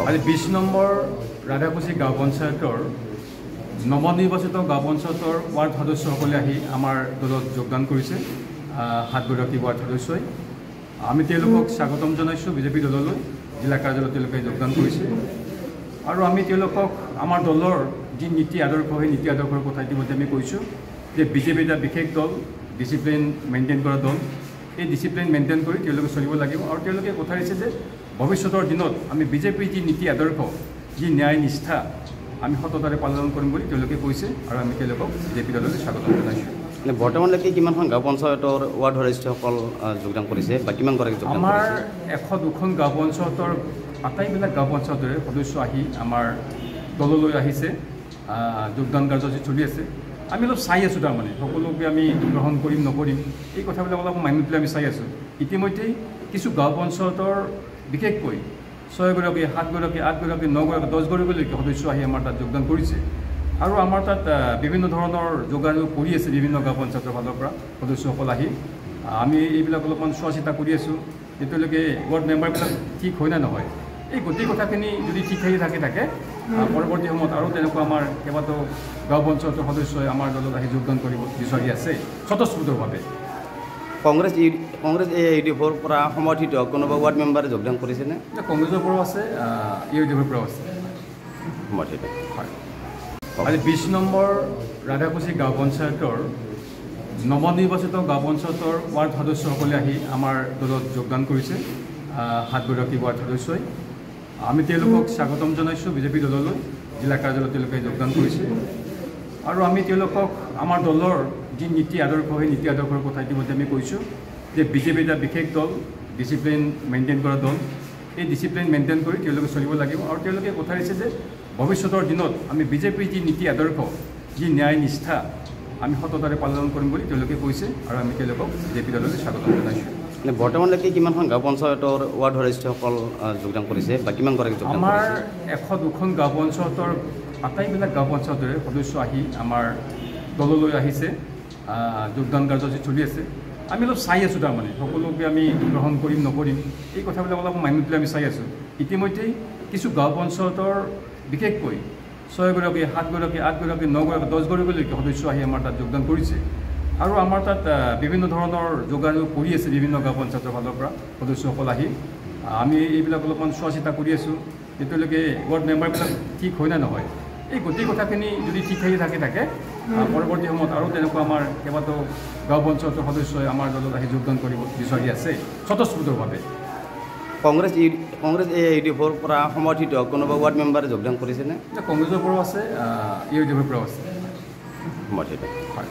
আজি 20 নম্বৰ ৰাধাকুছি গাঁও পঞ্চায়তৰ নৱনিৰ্বাচিত গাঁও পঞ্চায়তৰ ৱাৰ্ড সদস্যসকলে আহি আমাৰ দলত যোগদান কৰিছে। 7গৰাকী ৱাৰ্ড সদস্যই আমি তেওঁলোকক স্বাগতম জনাইছোঁ। বিজেপি দললৈ জিলা কাৰ্যালয়ত তেওঁলোকে যোগদান কৰিছে আৰু আমি তেওঁলোকক আমাৰ দলৰ যি নীতি আদৰ্শ সেই নীতি আদৰ্শৰ কথা ইতিমধ্যে আমি কৈছোঁ যে বিজেপি এটা বিশেষ দল, ডিচিপ্লিন মেইনটেইন কৰা দল। এই ডিচিপ্লিন মেইনটেইন কৰি তেওঁলোকে চলিব লাগিব আৰু তেওঁলোকে কথা দিছে যে ভৱিষ্যতৰ দিনত আমি বিজেপিৰ যি নীতি আদৰ্শ, যি ন্যায় নিষ্ঠা আমি সততাৰে পালন কৰিম বুলি তেওঁলোকে কৈছে আৰু আমি তেওঁলোকক বিজেপি দললৈ স্বাগতম জনাইছোঁ। বৰ্তমানলৈকে কিমানখন গাঁও পঞ্চায়তৰ ৱাৰ্ড সদস্যসকল যোগদান কৰিছে বা কিমানগৰাকী যোগদান কৰিছে? আমাৰ 102খন গাঁও পঞ্চায়তৰ আটাইবিলাক গাঁও পঞ্চায়তৰে সদস্য আহি আমাৰ দললৈ আহিছে। যোগদান কাৰ্যসূচী চলি আছে। আমি অলপ চাই আছোঁ, তাৰমানে সকলোকে আমি গ্ৰহণ কৰিম নকৰিম এই কথাবিলাক অলপ মানি পেলাই আমি চাই আছোঁ। ইতিমধ্যেই কিছু গাঁও পঞ্চায়তৰ বিশেষকৈ 6গৰাকী, 7গৰাকী, 8গৰাকী, 9গৰাকী, 10গৰাকীলৈকে সদস্য আহি আমাৰ তাত যোগদান কৰিছে আৰু আমাৰ তাত বিভিন্ন ধৰণৰ যোগাযোগ কৰি আছে বিভিন্ন গাঁও পঞ্চায়তৰ ফালৰ পৰা সদস্যসকল আহি। আমি এইবিলাক অলপমান চোৱা চিতা কৰি আছোঁ যেতিয়ালৈকে ৱাৰ্ড মেম্বাৰবিলাক ঠিক হয় নে নহয়। এই গোটেই কথাখিনি যদি ঠিক হৈ থাকে পৰৱৰ্তী সময়ত আৰু তেনেকুৱা আমাৰ কেইবাটাও গাঁও পঞ্চায়তৰ সদস্যই আমাৰ দলত আহি যোগদান কৰিব বিচাৰি আছে স্বতঃস্ফূৰ্তভাৱে। কংগ্ৰেছ AIUDFৰ পৰা সমৰ্থিত কোনোবা ৱাৰ্ড মেম্বাৰে যোগদান কৰিছেনে? কংগ্ৰেছৰ পৰাও আছে, AIUDFৰ পৰাও আছে সমৰ্থিত। হয়। আজি 20 নম্বৰ ৰাধাকুছি গাঁও পঞ্চায়তৰ নৱনিৰ্বাচিত গাঁও পঞ্চায়তৰ ৱাৰ্ড সদস্যসকলে আহি আমাৰ দলত যোগদান কৰিছে। 7গৰাকী ৱাৰ্ড সদস্যই আমি তেওঁলোকক স্বাগতম জনাইছোঁ। বিজেপি দললৈ জিলা কাৰ্যালয়ত তেওঁলোকে যোগদান কৰিছে আৰু আমি তেওঁলোকক আমাৰ দলৰ যি নীতি আদৰ্শ সেই নীতি আদৰ্শৰ কথা ইতিমধ্যে আমি কৈছোঁ যে বিজেপি এটা বিশেষ দল, ডিচিপ্লিন মেইনটেইন কৰা দল। এই ডিচিপ্লিন মেইনটেইন কৰি তেওঁলোকে চলিব লাগিব আৰু তেওঁলোকে কথা দিছে যে ভৱিষ্যতৰ দিনত আমি বিজেপিৰ যি নীতি আদৰ্শ, যি ন্যায় নিষ্ঠা আমি সততাৰে পালন কৰিম বুলি তেওঁলোকে কৈছে আৰু আমি তেওঁলোকক বিজেপি দললৈ স্বাগতম জনাইছোঁ। বৰ্তমানলৈকে কিমানখন গাঁও পঞ্চায়তৰ ৱাৰ্ড সদস্যসকল যোগদান কৰিছে বা কিমানগৰাকী যোগদান কৰিছে? আমাৰ 102খন গাঁও পঞ্চায়তৰ আটাইবিলাক গাঁও পঞ্চায়তৰে সদস্য আহি আমাৰ দললৈ আহিছে। যোগদান কাৰ্যসূচী চলি আছে। আমি অলপ চাই আছোঁ, তাৰমানে সকলোকে আমি গ্ৰহণ কৰিম নকৰিম এই কথাবিলাক অলপ মানি পেলাই আমি চাই আছোঁ। ইতিমধ্যেই কিছু গাঁও পঞ্চায়তৰ বিশেষকৈ 6গৰাকী, 7গৰাকী, 8গৰাকী, 9গৰাকী, 10গৰাকীলৈকে সদস্য আহি আমাৰ তাত যোগদান কৰিছে আৰু আমাৰ তাত বিভিন্ন ধৰণৰ যোগাযোগ কৰি আছে বিভিন্ন গাঁও পঞ্চায়তৰ ফালৰ পৰা সদস্যসকল আহি। আমি এইবিলাক অলপমান চোৱা চিতা কৰি আছোঁ যেতিয়ালৈকে ৱাৰ্ড মেম্বাৰবিলাক ঠিক হয় নে নহয়। এই গোটেই কথাখিনি যদি ঠিক হৈ থাকে পৰৱৰ্তী সময়ত আৰু তেনেকুৱা আমাৰ কেইবাটাও গাঁও পঞ্চায়তৰ সদস্যই আমাৰ দলত আহি যোগদান কৰিব বিচাৰি আছে স্বতঃস্ফূৰ্তভাৱে। কংগ্ৰেছ AIUDFৰ পৰা সমৰ্থিত কোনোবা ৱাৰ্ড মেম্বাৰে যোগদান কৰিছেনে? কংগ্ৰেছৰ পৰাও আছে, AIUDFৰ পৰাও আছে সমৰ্থিত। হয়।